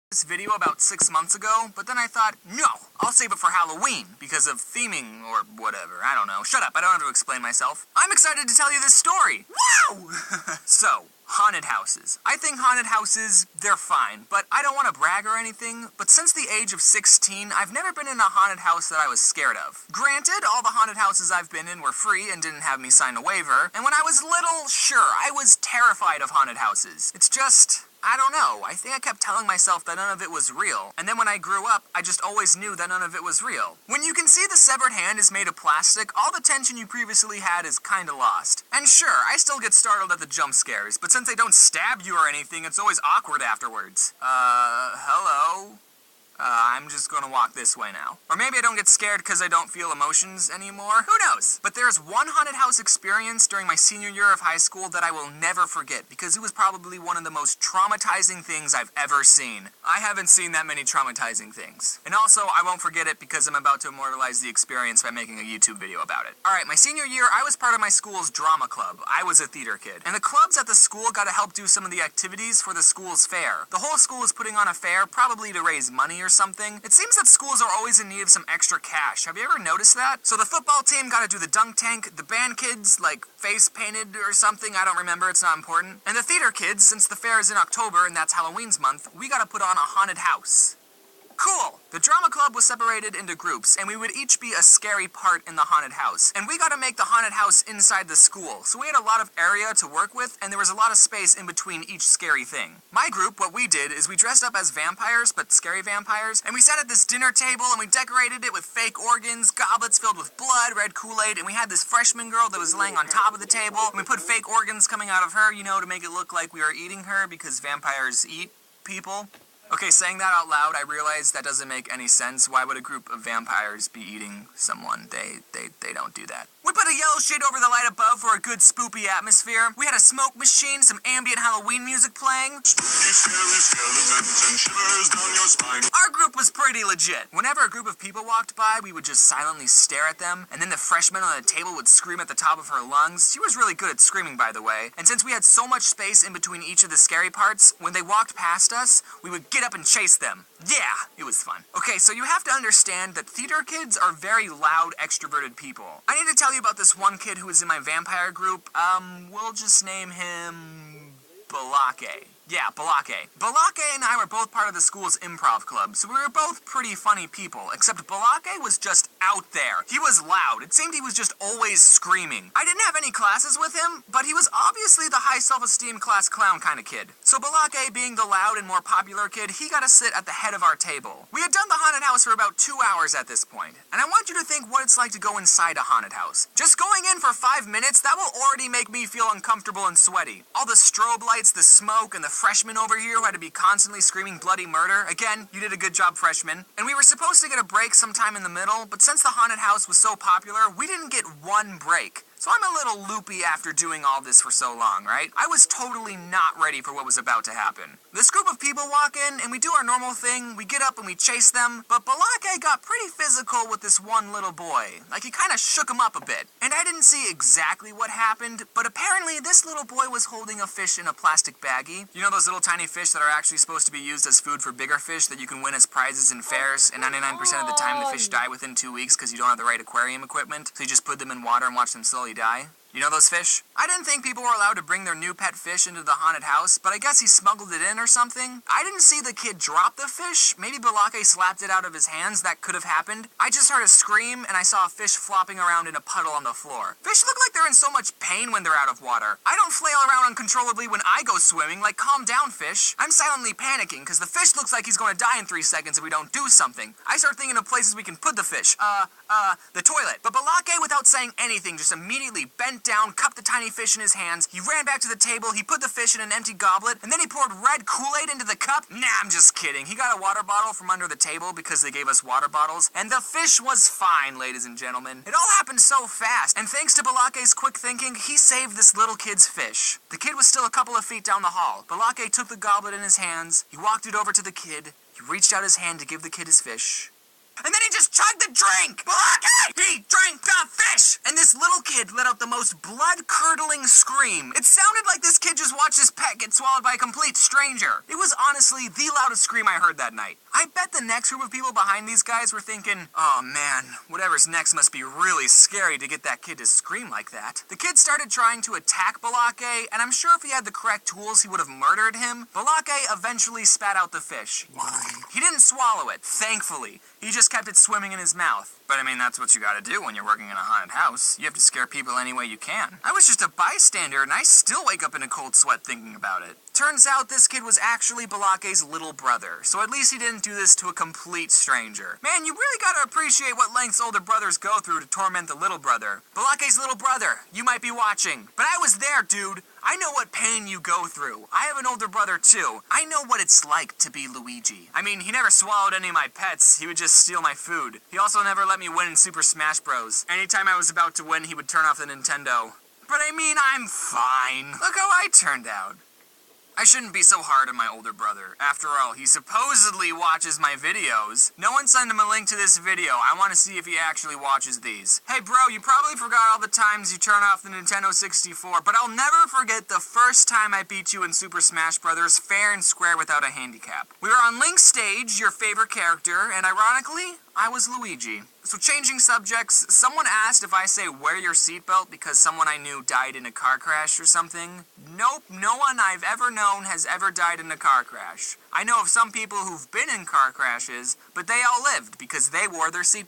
This video about 6 months ago, but then I thought, no, I'll save it for Halloween because of theming or whatever. I don't know. Shut up, I don't have to explain myself. I'm excited to tell you this story. Wow! So, haunted houses. I think haunted houses, they're fine, but I don't want to brag or anything, but since the age of 16, I've never been in a haunted house that I was scared of. Granted, all the haunted houses I've been in were free and didn't have me sign a waiver, and when I was little, sure, I was terrified of haunted houses. It's just, I don't know, I think I kept telling myself that none of it was real, and then when I grew up, I just always knew that none of it was real. When you can see the severed hand is made of plastic, all the tension you previously had is kinda lost. And sure, I still get startled at the jump scares, but since they don't stab you or anything, it's always awkward afterwards. Hello? I'm just gonna walk this way now. Or maybe I don't get scared because I don't feel emotions anymore. Who knows? But there's one haunted house experience during my senior year of high school that I will never forget because it was probably one of the most traumatizing things I've ever seen. I haven't seen that many traumatizing things. And also, I won't forget it because I'm about to immortalize the experience by making a YouTube video about it. Alright, my senior year, I was part of my school's drama club. I was a theater kid. And the clubs at the school got to help do some of the activities for the school's fair. The whole school is putting on a fair, probably to raise money or something. It seems that schools are always in need of some extra cash. Have you ever noticed that? So the football team got to do the dunk tank, the band kids, like, face painted or something, I don't remember, it's not important. And the theater kids, since the fair is in October and that's Halloween's month, we got to put on a haunted house. Cool! The drama club was separated into groups, and we would each be a scary part in the haunted house. And we got to make the haunted house inside the school, so we had a lot of area to work with, and there was a lot of space in between each scary thing. My group, what we did is we dressed up as vampires, but scary vampires, and we sat at this dinner table, and we decorated it with fake organs, goblets filled with blood, red Kool-Aid, and we had this freshman girl that was laying on top of the table, and we put fake organs coming out of her, you know, to make it look like we were eating her, because vampires eat people. Okay, saying that out loud, I realize that doesn't make any sense. Why would a group of vampires be eating someone? They don't do that. We put a yellow shade over the light above for a good spoopy atmosphere. We had a smoke machine, some ambient Halloween music playing. Spooky, scary skeletons and shivers down your spine. Our group was pretty legit. Whenever a group of people walked by, we would just silently stare at them, and then the freshman on the table would scream at the top of her lungs. She was really good at screaming, by the way. And since we had so much space in between each of the scary parts, when they walked past us, we would get up and chase them. Yeah, it was fun. Okay, so you have to understand that theater kids are very loud, extroverted people. I need to tell you about this one kid who was in my vampire group. We'll just name him Balake. Yeah, Balake. Balake and I were both part of the school's improv club, so we were both pretty funny people, except Balake was just out there. He was loud. It seemed he was just always screaming. I didn't have any classes with him, but he was obviously the high self-esteem class clown kind of kid. So Balake, being the loud and more popular kid, he got to sit at the head of our table. We had done the haunted house for about 2 hours at this point, and I want you to think what it's like to go inside a haunted house. Just going in for 5 minutes, that will already make me feel uncomfortable and sweaty. All the strobe lights, the smoke, and the freshman over here who had to be constantly screaming bloody murder. Again, you did a good job, freshman. And we were supposed to get a break sometime in the middle, but since the haunted house was so popular, we didn't get one break. So I'm a little loopy after doing all this for so long, right? I was totally not ready for what was about to happen. This group of people walk in, and we do our normal thing. We get up and we chase them, but Balake got pretty physical with this one little boy. Like, he kind of shook him up a bit. And I didn't see exactly what happened, but apparently this little boy was holding a fish in a plastic baggie. You know those little tiny fish that are actually supposed to be used as food for bigger fish that you can win as prizes in fairs, and 99% of the time the fish die within 2 weeks because you don't have the right aquarium equipment, so you just put them in water and watch them slowly die? You know those fish? I didn't think people were allowed to bring their new pet fish into the haunted house, but I guess he smuggled it in or something. I didn't see the kid drop the fish. Maybe Balake slapped it out of his hands. That could have happened. I just heard a scream, and I saw a fish flopping around in a puddle on the floor. Fish look like they're in so much pain when they're out of water. I don't flail around uncontrollably when I go swimming. Like, calm down, fish. I'm silently panicking, because the fish looks like he's going to die in 3 seconds if we don't do something. I start thinking of places we can put the fish. The toilet. But Balake, without saying anything, just immediately bent down, cupped the tiny fish in his hands. He ran back to the table, he put the fish in an empty goblet, and then he poured red Kool-Aid into the cup. Nah, I'm just kidding. He got a water bottle from under the table because they gave us water bottles, and the fish was fine, ladies and gentlemen. It all happened so fast, and thanks to Balake's quick thinking, he saved this little kid's fish. The kid was still a couple of feet down the hall. Balake took the goblet in his hands, he walked it over to the kid, he reached out his hand to give the kid his fish, And then he just chugged the drink! Balake! He drank the fish! And this little kid let out the most blood-curdling scream. It sounded like this kid just watched his pet get swallowed by a complete stranger. It was honestly the loudest scream I heard that night. I bet the next group of people behind these guys were thinking, oh man, whatever's next must be really scary to get that kid to scream like that. The kid started trying to attack Balake, and I'm sure if he had the correct tools, he would have murdered him. Balake eventually spat out the fish. He didn't swallow it, thankfully. He just kept it swimming in his mouth. But I mean, that's what you gotta do when you're working in a haunted house. You have to scare people any way you can. I was just a bystander, and I still wake up in a cold sweat thinking about it. Turns out this kid was actually Balake's little brother, so at least he didn't do this to a complete stranger. Man, you really gotta appreciate what lengths older brothers go through to torment the little brother. Balake's little brother, you might be watching. But I was there, dude. I know what pain you go through. I have an older brother too. I know what it's like to be Luigi. I mean, he never swallowed any of my pets. He would just steal my food. He also never let me win in Super Smash Bros. Anytime I was about to win, he would turn off the Nintendo. But I mean, I'm fine. Look how I turned out. I shouldn't be so hard on my older brother. After all, he supposedly watches my videos. No one send him a link to this video. I want to see if he actually watches these. Hey bro, you probably forgot all the times you turn off the Nintendo 64, but I'll never forget the first time I beat you in Super Smash Bros. Fair and square without a handicap. We were on Link's stage, your favorite character, and ironically, I was Luigi. So changing subjects, someone asked if I say wear your seatbelt because someone I knew died in a car crash or something. Nope, no one I've ever known has ever died in a car crash. I know of some people who've been in car crashes, but they all lived because they wore their seatbelt.